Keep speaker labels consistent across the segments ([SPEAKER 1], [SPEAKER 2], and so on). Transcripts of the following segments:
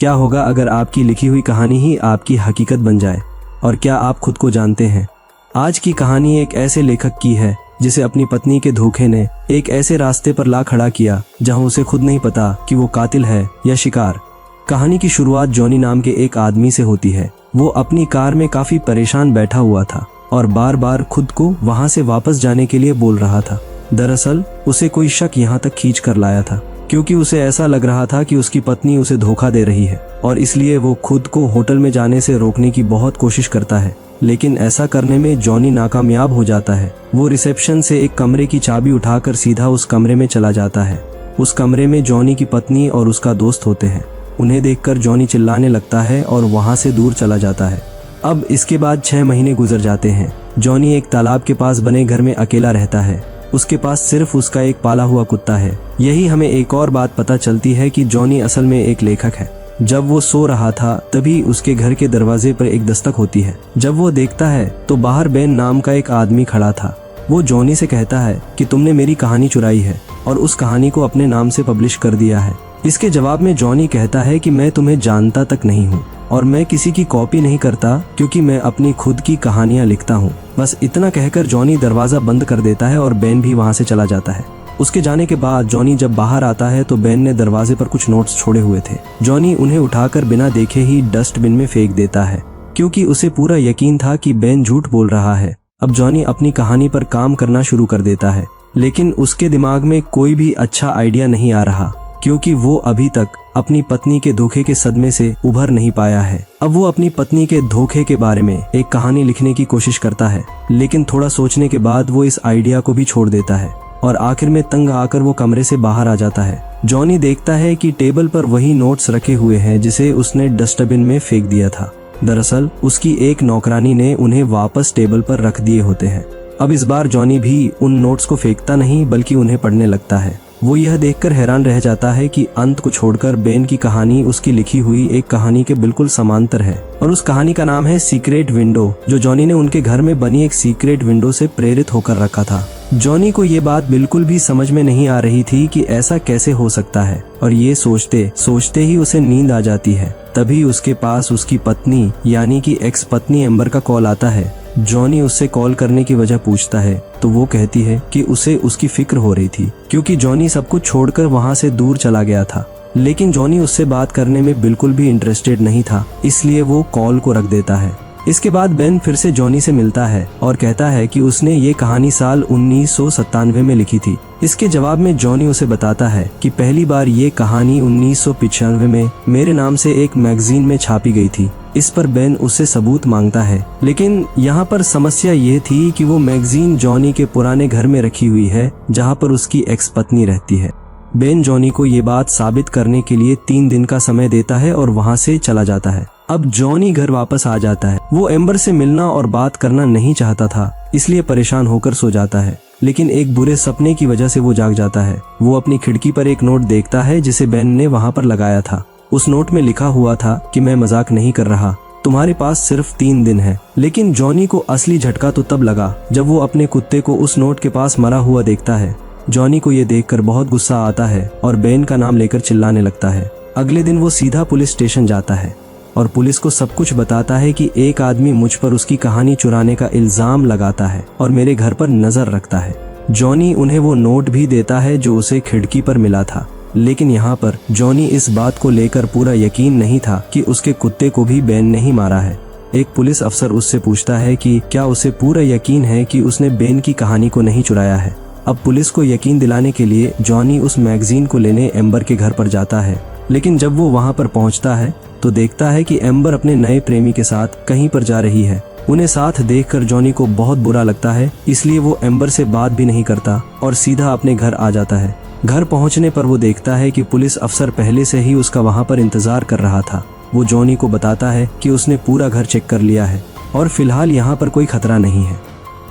[SPEAKER 1] क्या होगा अगर आपकी लिखी हुई कहानी ही आपकी हकीकत बन जाए? और क्या आप खुद को जानते हैं? आज की कहानी एक ऐसे लेखक की है जिसे अपनी पत्नी के धोखे ने एक ऐसे रास्ते पर ला खड़ा किया जहां उसे खुद नहीं पता कि वो कातिल है या शिकार। कहानी की शुरुआत जॉनी नाम के एक आदमी से होती है। वो अपनी कार में काफी परेशान बैठा हुआ था और बार बार खुद को वहां से वापस जाने के लिए बोल रहा था। दरअसल उसे कोई शक यहाँ तक खींच कर लाया था क्योंकि उसे ऐसा लग रहा था कि उसकी पत्नी उसे धोखा दे रही है और इसलिए वो खुद को होटल में जाने से रोकने की बहुत कोशिश करता है, लेकिन ऐसा करने में जॉनी नाकामयाब हो जाता है। वो रिसेप्शन से एक कमरे की चाबी उठाकर सीधा उस कमरे में चला जाता है। उस कमरे में जॉनी की पत्नी और उसका दोस्त होते हैं। उन्हें देखकर जॉनी चिल्लाने लगता है और वहां से दूर चला जाता है। अब इसके बाद 6 महीने गुजर जाते हैं। जॉनी एक तालाब के पास बने घर में अकेला रहता है। उसके पास सिर्फ उसका एक पाला हुआ कुत्ता है। यही हमें एक और बात पता चलती है कि जॉनी असल में एक लेखक है। जब वो सो रहा था तभी उसके घर के दरवाजे पर एक दस्तक होती है। जब वो देखता है तो बाहर बेन नाम का एक आदमी खड़ा था। वो जॉनी से कहता है कि तुमने मेरी कहानी चुराई है और उस कहानी को अपने नाम से पब्लिश कर दिया है। इसके जवाब में जॉनी कहता है कि मैं तुम्हें जानता तक नहीं हूँ और मैं किसी की कॉपी नहीं करता क्योंकि मैं अपनी खुद की कहानियां लिखता हूँ। बस इतना कहकर जॉनी दरवाजा बंद कर देता है और बेन भी वहाँ से चला जाता है। उसके जाने के बाद जॉनी जब बाहर आता है तो बेन ने दरवाजे पर कुछ नोट्स छोड़े हुए थे। जॉनी उन्हें उठाकर बिना देखे ही डस्टबिन में फेंक देता है क्योंकि उसे पूरा यकीन था कि बेन झूठ बोल रहा है। अब जॉनी अपनी कहानी पर काम करना शुरू कर देता है, लेकिन उसके दिमाग में कोई भी अच्छा आइडिया नहीं आ रहा क्योंकि वो अभी तक अपनी पत्नी के धोखे के सदमे से उभर नहीं पाया है। अब वो अपनी पत्नी के धोखे के बारे में एक कहानी लिखने की कोशिश करता है, लेकिन थोड़ा सोचने के बाद वो इस आइडिया को भी छोड़ देता है और आखिर में तंग आकर वो कमरे से बाहर आ जाता है। जॉनी देखता है कि टेबल पर वही नोट्स रखे हुए हैं जिसे उसने डस्टबिन में फेंक दिया था। दरअसल उसकी एक नौकरानी ने उन्हें वापस टेबल पर रख दिए होते हैं। अब इस बार जॉनी भी उन नोट्स को फेंकता नहीं बल्कि उन्हें पढ़ने लगता है। वो यह देखकर हैरान रह जाता है कि अंत को छोड़कर बेन की कहानी उसकी लिखी हुई एक कहानी के बिल्कुल समांतर है और उस कहानी का नाम है सीक्रेट विंडो, जो जॉनी ने उनके घर में बनी एक सीक्रेट विंडो से प्रेरित होकर रखा था। जॉनी को ये बात बिल्कुल भी समझ में नहीं आ रही थी कि ऐसा कैसे हो सकता है और ये सोचते सोचते ही उसे नींद आ जाती है। तभी उसके पास उसकी पत्नी यानी कि एक्स पत्नी एम्बर का कॉल आता है। जॉनी उससे कॉल करने की वजह पूछता है तो वो कहती है कि उसे उसकी फिक्र हो रही थी क्योंकि जॉनी सब कुछ छोड़कर वहां से दूर चला गया था। लेकिन जॉनी उससे बात करने में बिल्कुल भी इंटरेस्टेड नहीं था, इसलिए वो कॉल को रख देता है। इसके बाद बेन फिर से जॉनी से मिलता है और कहता है कि उसने ये कहानी साल 1997 में लिखी थी। इसके जवाब में जॉनी उसे बताता है कि पहली बार ये कहानी 1995 में मेरे नाम से एक मैगजीन में छापी गई थी। इस पर बेन उससे सबूत मांगता है, लेकिन यहाँ पर समस्या ये थी कि वो मैगजीन जॉनी के पुराने घर में रखी हुई है जहाँ पर उसकी एक्स पत्नी रहती है। बेन जॉनी को ये बात साबित करने के लिए 3 दिन का समय देता है और वहाँ से चला जाता है। अब जॉनी घर वापस आ जाता है। वो एम्बर से मिलना और बात करना नहीं चाहता था, इसलिए परेशान होकर सो जाता है, लेकिन एक बुरे सपने की वजह से वो जाग जाता है। वो अपनी खिड़की पर एक नोट देखता है जिसे बेन ने वहाँ पर लगाया था। उस नोट में लिखा हुआ था कि मैं मजाक नहीं कर रहा, तुम्हारे पास सिर्फ 3 दिन है। लेकिन जॉनी को असली झटका तो तब लगा जब वो अपने कुत्ते को उस नोट के पास मरा हुआ देखता है। जॉनी को ये देखकर बहुत गुस्सा आता है और बेन का नाम लेकर चिल्लाने लगता है। अगले दिन वो सीधा पुलिस स्टेशन जाता है और पुलिस को सब कुछ बताता है कि एक आदमी मुझ पर उसकी कहानी चुराने का इल्जाम लगाता है और मेरे घर पर नजर रखता है। जॉनी उन्हें वो नोट भी देता है जो उसे खिड़की पर मिला था, लेकिन यहाँ पर जॉनी इस बात को लेकर पूरा यकीन नहीं था कि उसके कुत्ते को भी बेन ने ही मारा है। एक पुलिस अफसर उससे पूछता है कि क्या उसे पूरा यकीन है कि उसने बेन की कहानी को नहीं चुराया है। अब पुलिस को यकीन दिलाने के लिए जॉनी उस मैगजीन को लेने एम्बर के घर पर जाता है, लेकिन जब वो वहाँ पर पहुँचता है तो देखता है कि एम्बर अपने नए प्रेमी के साथ कहीं पर जा रही है। उन्हें साथ देखकर जॉनी को बहुत बुरा लगता है, इसलिए वो एम्बर से बात भी नहीं करता और सीधा अपने घर आ जाता है। घर पहुंचने पर वो देखता है कि पुलिस अफसर पहले से ही उसका वहां पर इंतजार कर रहा था। वो जॉनी को बताता है कि उसने पूरा घर चेक कर लिया है और फिलहाल यहाँ पर कोई खतरा नहीं है।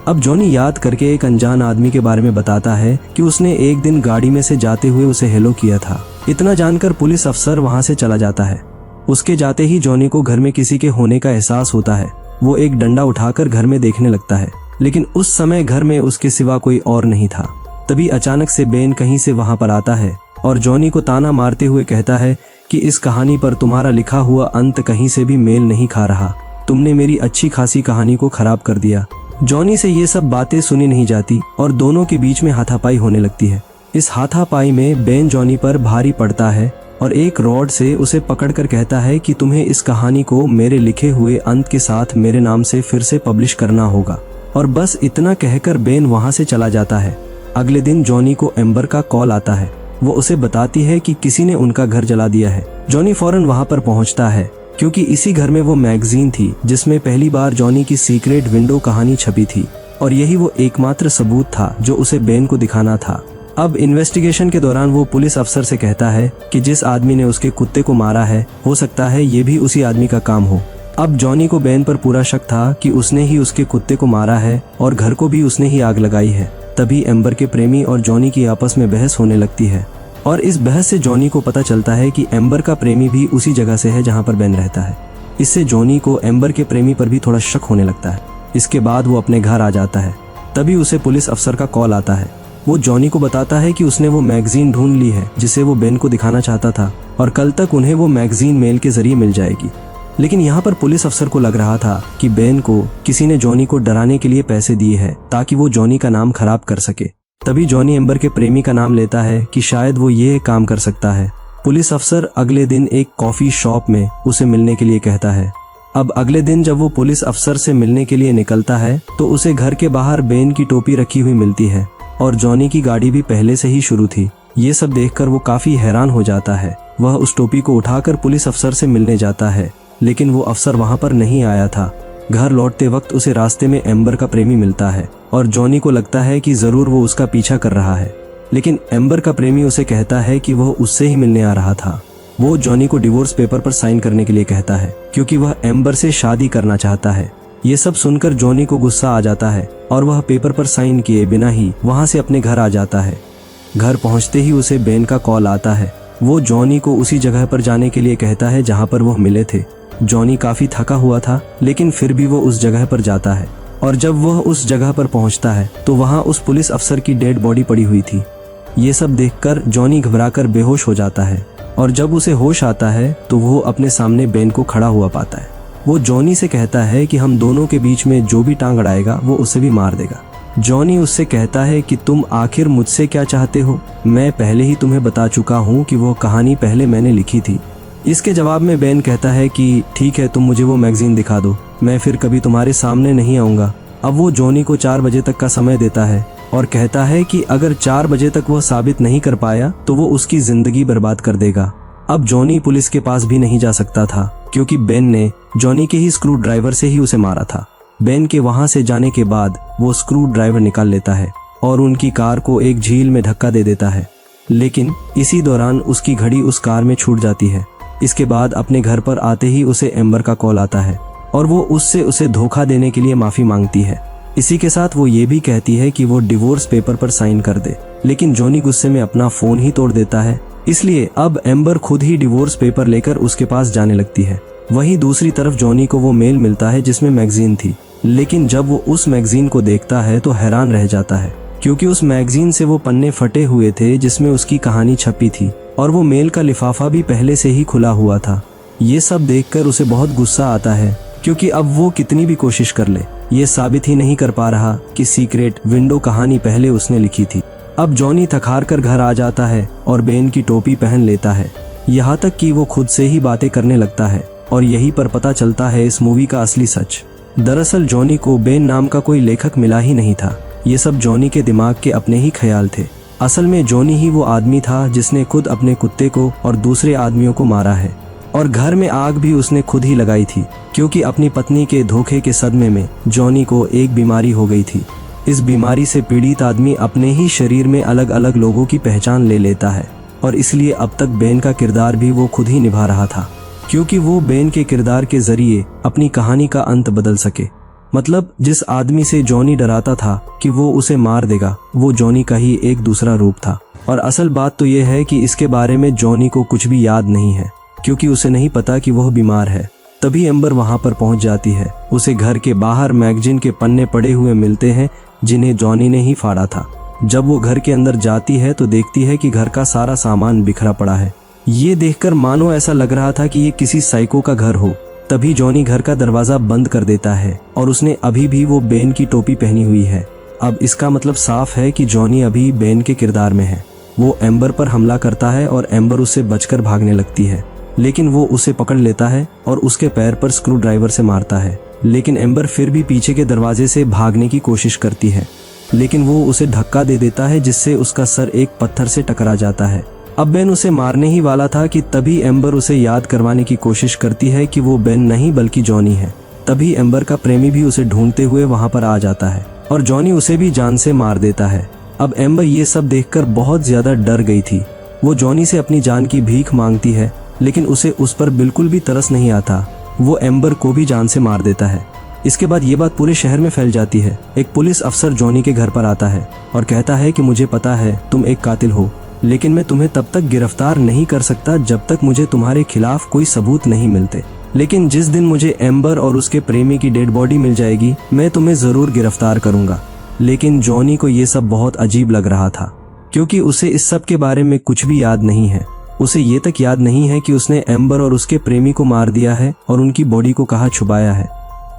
[SPEAKER 1] अब जॉनी याद करके एक अनजान आदमी के बारे में बताता है कि उसने एक दिन गाड़ी में से जाते हुए उसे हेलो किया था। इतना जानकर पुलिस अफसर वहां से चला जाता है। उसके जाते ही जॉनी को घर में किसी के होने का एहसास होता है। वो एक डंडा उठाकर घर में देखने लगता है, लेकिन उस समय घर में उसके सिवा कोई और नहीं था। तभी अचानक से बेन कहीं से वहां पर आता है और जॉनी को ताना मारते हुए कहता है कि इस कहानी पर तुम्हारा लिखा हुआ अंत कहीं से भी मेल नहीं खा रहा। तुमने मेरी अच्छी खासी कहानी को खराब कर दिया। जॉनी से ये सब बातें सुनी नहीं जाती और दोनों के बीच में हाथापाई होने लगती है। इस हाथापाई में बेन जॉनी पर भारी पड़ता है और एक रॉड से उसे पकड़कर कहता है कि तुम्हें इस कहानी को मेरे लिखे हुए अंत के साथ मेरे नाम से फिर से पब्लिश करना होगा। और बस इतना कहकर बेन वहां से चला जाता है। अगले दिन जॉनी को एम्बर का कॉल आता है। वो उसे बताती है कि किसी ने उनका घर जला दिया है। जॉनी फौरन वहां पर पहुंचता है क्योंकि इसी घर में वो मैगजीन थी जिसमें पहली बार जॉनी की सीक्रेट विंडो कहानी छपी थी और यही वो एकमात्र सबूत था जो उसे बेन को दिखाना था। अब इन्वेस्टिगेशन के दौरान वो पुलिस अफसर से कहता है कि जिस आदमी ने उसके कुत्ते को मारा है हो सकता है ये भी उसी आदमी का काम हो। अब जॉनी को बेन पर पूरा शक था कि उसने ही उसके कुत्ते को मारा है और घर को भी उसने ही आग लगाई है। तभी एम्बर के प्रेमी और जॉनी की आपस में बहस होने लगती है और इस बहस से जॉनी को पता चलता है कि एम्बर का प्रेमी भी उसी जगह से है जहां पर बेन रहता है। इससे जॉनी को एम्बर के प्रेमी पर भी थोड़ा शक होने लगता है। इसके बाद वो अपने घर आ जाता है। तभी उसे पुलिस अफसर का कॉल आता है। वो जॉनी को बताता है कि उसने वो मैगजीन ढूंढ ली है जिसे वो बेन को दिखाना चाहता था और कल तक उन्हें वो मैगजीन मेल के जरिए मिल जाएगी। लेकिन यहाँ पर पुलिस अफसर को लग रहा था कि बेन को किसी ने जॉनी को डराने के लिए पैसे दिए हैं ताकि वो जॉनी का नाम खराब कर सके। तभी जॉनी एम्बर के प्रेमी का नाम लेता है कि शायद वो ये काम कर सकता है। पुलिस अफसर अगले दिन एक कॉफी शॉप में उसे मिलने के लिए कहता है। अब अगले दिन जब वो पुलिस अफसर से मिलने के लिए निकलता है तो उसे घर के बाहर बेन की टोपी रखी हुई मिलती है और जॉनी की गाड़ी भी पहले से ही शुरू थी। ये सब देखकर वो काफी हैरान हो जाता है। वह उस टोपी को उठाकर पुलिस अफसर से मिलने जाता है लेकिन वो अफसर वहां पर नहीं आया था। घर लौटते वक्त उसे रास्ते में एम्बर का प्रेमी मिलता है और जॉनी को लगता है कि जरूर वो उसका पीछा कर रहा है। लेकिन एम्बर का प्रेमी उसे कहता है कि वह उससे ही मिलने आ रहा था। वो जॉनी को डिवोर्स पेपर पर साइन करने के लिए कहता है क्योंकि वह एम्बर से शादी करना चाहता है। ये सब सुनकर जॉनी को गुस्सा आ जाता है और वह पेपर पर साइन किए बिना ही वहां से अपने घर आ जाता है। घर पहुंचते ही उसे बेन का कॉल आता है। वो जॉनी को उसी जगह पर जाने के लिए कहता है जहां पर वो मिले थे। जॉनी काफी थका हुआ था लेकिन फिर भी वो उस जगह पर जाता है और जब वह उस जगह पर पहुंचता है तो वहां उस पुलिस अफसर की डेड बॉडी पड़ी हुई थी। ये सब देखकर जॉनी घबराकर बेहोश हो जाता है और जब उसे होश आता है तो वो अपने सामने बेन को खड़ा हुआ पाता है। वो जॉनी से कहता है कि हम दोनों के बीच में जो भी टांग अड़ाएगा वो उसे भी मार देगा। जॉनी उससे कहता है कि तुम आखिर मुझसे क्या चाहते हो? मैं पहले ही तुम्हें बता चुका हूँ कि वो कहानी पहले मैंने लिखी थी। इसके जवाब में बेन कहता है कि ठीक है, तुम मुझे वो मैगजीन दिखा दो, मैं फिर कभी तुम्हारे सामने नहीं आऊंगा। अब वो जॉनी को 4 बजे तक का समय देता है और कहता है कि अगर 4 बजे तक वह साबित नहीं कर पाया तो वो उसकी जिंदगी बर्बाद कर देगा। अब जॉनी पुलिस के पास भी नहीं जा सकता था क्योंकि बेन ने जॉनी के ही स्क्रू ड्राइवर से ही उसे मारा था। बेन के वहां से जाने के बाद वो स्क्रू ड्राइवर निकाल लेता है और उनकी कार को एक झील में धक्का दे देता है। लेकिन इसी दौरान उसकी घड़ी उस कार में छूट जाती है। इसके बाद अपने घर पर आते ही उसे एम्बर का कॉल आता है और वो उससे उसे धोखा देने के लिए माफी मांगती है। इसी के साथ वो ये भी कहती है कि वो डिवोर्स पेपर पर साइन कर दे, लेकिन जॉनी गुस्से में अपना फोन ही तोड़ देता है। इसलिए अब एम्बर खुद ही डिवोर्स पेपर लेकर उसके पास जाने लगती है। वहीं दूसरी तरफ जॉनी को वो मेल मिलता है जिसमें मैगजीन थी, लेकिन जब वो उस मैगजीन को देखता है तो हैरान रह जाता है क्योंकि उस मैगजीन से वो पन्ने फटे हुए थे जिसमें उसकी कहानी छपी थी और वो मेल का लिफाफा भी पहले से ही खुला हुआ था। ये सब देखकर उसे बहुत गुस्सा आता है क्योंकि अब वो कितनी भी कोशिश कर ले ये साबित ही नहीं कर पा रहा कि सीक्रेट विंडो कहानी पहले उसने लिखी थी। अब जॉनी थक-हार कर घर आ जाता है और बेन की टोपी पहन लेता है, यहाँ तक कि वो खुद से ही बातें करने लगता है और यहीं पर पता चलता है इस मूवी का असली सच। दरअसल जॉनी को बेन नाम का कोई लेखक मिला ही नहीं था। ये सब जॉनी के दिमाग के अपने ही ख्याल थे। असल में जॉनी ही वो आदमी था जिसने खुद अपने कुत्ते को और दूसरे आदमियों को मारा है और घर में आग भी उसने खुद ही लगाई थी क्योंकि अपनी पत्नी के धोखे के सदमे में जॉनी को एक बीमारी हो गई थी। इस बीमारी से पीड़ित आदमी अपने ही शरीर में अलग अलग लोगों की पहचान ले लेता है और इसलिए अब तक बेन का किरदार भी वो खुद ही निभा रहा था क्योंकि वो बेन के किरदार के जरिए अपनी कहानी का अंत बदल सके। मतलब जिस आदमी से जॉनी डराता था कि वो उसे मार देगा, वो जॉनी का ही एक दूसरा रूप था। और असल बात तो ये है कि इसके बारे में जॉनी को कुछ भी याद नहीं है क्योंकि उसे नहीं पता कि वह बीमार है। तभी एम्बर वहां पर पहुंच जाती है। उसे घर के बाहर मैगजीन के पन्ने पड़े हुए मिलते हैं जिन्हें जॉनी ने ही फाड़ा था। जब वो घर के अंदर जाती है तो देखती है कि घर का सारा सामान बिखरा पड़ा है ये देखकर मानो ऐसा लग रहा था कि ये किसी साइको का घर हो। तभी जॉनी घर का दरवाजा बंद कर देता है और उसने अभी भी वो बेन की टोपी पहनी हुई है। अब इसका मतलब साफ है कि जॉनी अभी बेन के किरदार में है। वो एम्बर पर हमला करता है और एम्बर उससे बचकर भागने लगती है, लेकिन वो उसे पकड़ लेता है और उसके पैर पर स्क्रू ड्राइवर से मारता है। लेकिन एम्बर फिर भी पीछे के दरवाजे से भागने की कोशिश करती है, लेकिन वो उसे धक्का दे देता है जिससे उसका सर एक पत्थर से टकरा जाता है। अब बेन उसे मारने ही वाला था कि तभी एम्बर उसे याद करवाने की कोशिश करती है कि वो बेन नहीं बल्कि जॉनी है। तभी एम्बर का प्रेमी भी उसे ढूंढते हुए वहां पर आ जाता है और जॉनी उसे भी जान से मार देता है। अब एम्बर ये सब देखकर बहुत ज्यादा डर गई थी। वो जॉनी से अपनी जान की भीख मांगती है, लेकिन उसे उस पर बिल्कुल भी तरस नहीं आता। वो एम्बर को भी जान से मार देता है। इसके बाद ये बात पूरे शहर में फैल जाती है। एक पुलिस अफसर जॉनी के घर पर आता है और कहता है कि मुझे पता है तुम एक कातिल हो, लेकिन मैं तुम्हें तब तक गिरफ्तार नहीं कर सकता जब तक मुझे तुम्हारे खिलाफ कोई सबूत नहीं मिलते। लेकिन जिस दिन मुझे एम्बर और उसके प्रेमी की डेड बॉडी मिल जाएगी, मैं तुम्हें जरूर गिरफ्तार करूंगा। लेकिन जॉनी को ये सब बहुत अजीब लग रहा था, क्योंकि उसे इस सब के बारे में कुछ भी याद नहीं है। उसे ये तक याद नहीं है कि उसने एम्बर और उसके प्रेमी को मार दिया है और उनकी बॉडी को कहाँ छुपाया है।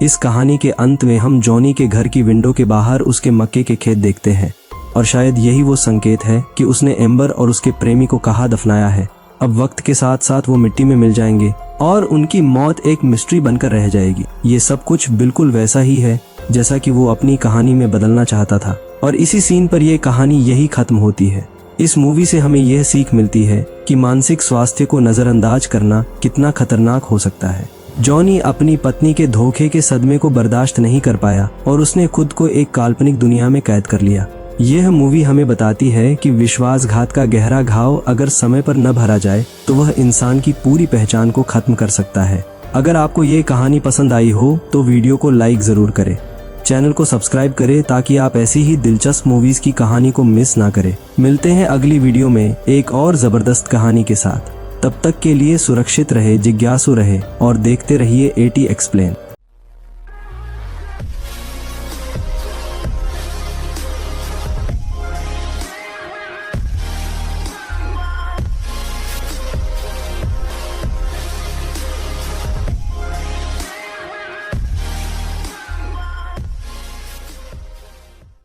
[SPEAKER 1] इस कहानी के अंत में हम जॉनी के घर की विंडो के बाहर उसके मक्के के खेत देखते हैं, और शायद यही वो संकेत है कि उसने एम्बर और उसके प्रेमी को कहाँ दफनाया है। अब वक्त के साथ साथ वो मिट्टी में मिल जाएंगे और उनकी मौत एक मिस्ट्री बनकर रह जाएगी। ये सब कुछ बिल्कुल वैसा ही है जैसा कि वो अपनी कहानी में बदलना चाहता था, और इसी सीन पर यह कहानी यही खत्म होती है। इस मूवी से हमें यह सीख मिलती है कि मानसिक स्वास्थ्य को नजरअंदाज करना कितना खतरनाक हो सकता है। जॉनी अपनी पत्नी के धोखे के सदमे को बर्दाश्त नहीं कर पाया और उसने खुद को एक काल्पनिक दुनिया में कैद कर लिया। यह मूवी हमें बताती है कि विश्वासघात का गहरा घाव अगर समय पर न भरा जाए तो वह इंसान की पूरी पहचान को खत्म कर सकता है। अगर आपको ये कहानी पसंद आई हो तो वीडियो को लाइक जरूर करें, चैनल को सब्सक्राइब करें ताकि आप ऐसी ही दिलचस्प मूवीज की कहानी को मिस ना करें। मिलते हैं अगली वीडियो में एक और जबरदस्त कहानी के साथ। तब तक के लिए सुरक्षित रहे, जिज्ञासु रहे और देखते रहिए AT एक्सप्लेन।